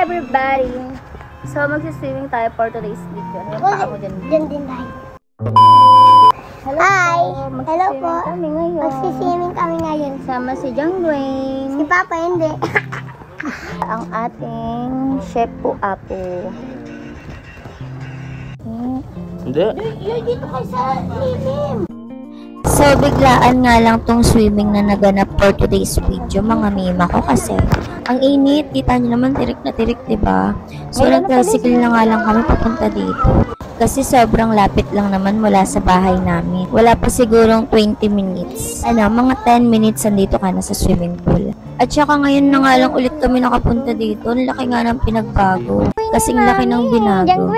everybody! So, magsiswimming tayo for today's video. Yung pa ako dyan. Dyan din tayo. Hello Hi! po. Hello po. Kami ngayon. Magsiswimming kami ngayon. Sama si Jang Dwayne. Si Papa hindi. Ang ating chef po apo. Hindi. Dito kayo sa lilim. So, biglaan nga lang tong swimming na naganap for today's video, mga mima ko, kasi ang init, kita nyo naman, tirik na tirik, diba? So, nag-tricycle na nga lang kami papunta dito. Kasi sobrang lapit lang naman mula sa bahay namin. Wala pa sigurong 20 minutes. Mga 10 minutes andito ka na sa swimming pool. At saka ngayon na nga lang ulit kami nakapunta dito. Ang laki nga ng pinagbago. Kasing laki ng binago.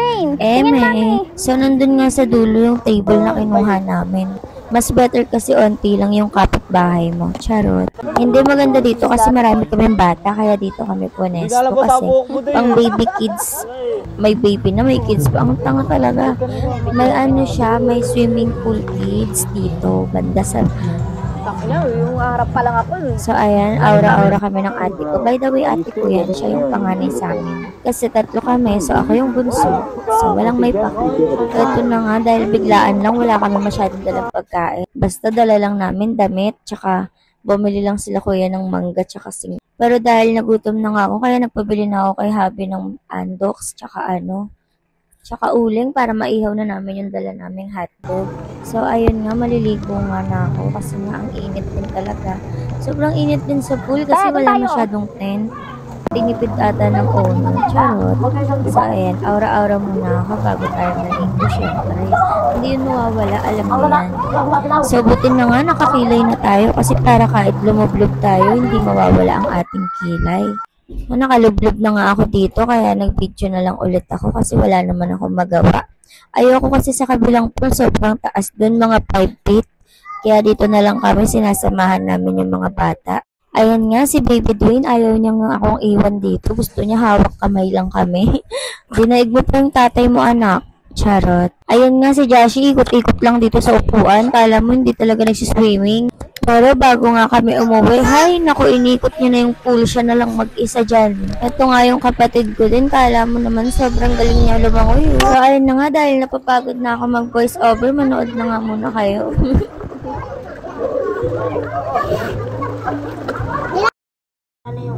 So, nandun nga sa dulo yung table na kinuha namin. Mas better kasi onti lang yung kapitbahay mo. Charot. Hindi maganda dito kasi marami kaming bata, kaya dito kami punesto kasi pang baby kids. May baby na, may kids pa. Ang tanga talaga. May ano siya, may swimming pool kids dito. Banda sa... yung harap pa lang ako. So, ayan, aura-aura kami ng ate ko. By the way, ate ko yan. Siya yung panganay sa amin. Kasi tatlo kami, so ako yung bunso. So, walang may paki. Ito na nga, dahil biglaan lang, wala kami masyadong dalang pagkain. Basta dala lang namin damit, tsaka bumili lang sila kuya ng mangga, tsaka sing. Pero dahil nagutom na nga ako, kaya nagpabili na ako kay Habi ng andox, tsaka uling para maihaw na namin yung dala naming hotdog. So, ayun nga, maliligo nga na ako kasi nga ang init din talaga. Sobrang init din sa pool kasi wala masyadong tent. Tinipid ata ng owner. Charot. So, ayan, aura-aura muna ako bago tayo naligo. Siyempre, hindi yun nawawala, alam mo yan. So, buti na nga, nakakilay na tayo kasi para kahit lumublob tayo, hindi mawawala ang ating kilay. Nakalublob na nga ako dito kaya nag-video na lang ulit ako kasi wala naman ako magawa. Ayoko kasi sa kabilang pool, sobrang taas doon, mga 5 feet. Kaya dito na lang kami, sinasamahan namin yung mga bata. Ayan nga, si Baby Dwayne, ayaw niya nga akong iwan dito. Gusto niya hawak kamay lang kami. Dinaig mo pa yung tatay mo, anak. Charot. Ayan nga si Joshie, ikot-ikot lang dito sa upuan. Kala mo hindi talaga nagsiswimming. Pero bago nga kami umuwi, hay, naku, inikot niya na yung pool, siya na lang mag-isa dyan. Ito nga yung kapatid ko din, kala mo naman sobrang galing niya lumangoy. So ayun na nga, dahil napapagod na ako mag-voice over, manood na nga muna kayo.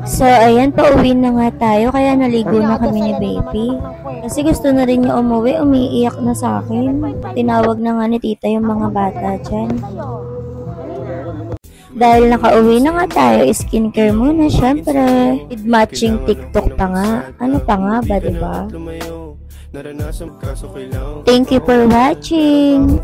So ayan, pauwi na nga tayo, kaya naligo na kami ni Baby. Kasi gusto na rin niya umuwi, umiiyak na sa akin. Tinawag na nga ni tita yung mga bata dyan. Dahil nakauwi na nga tayo, skincare muna, syempre. With matching TikTok pa nga. Ano pa nga ba, diba? Thank you for watching!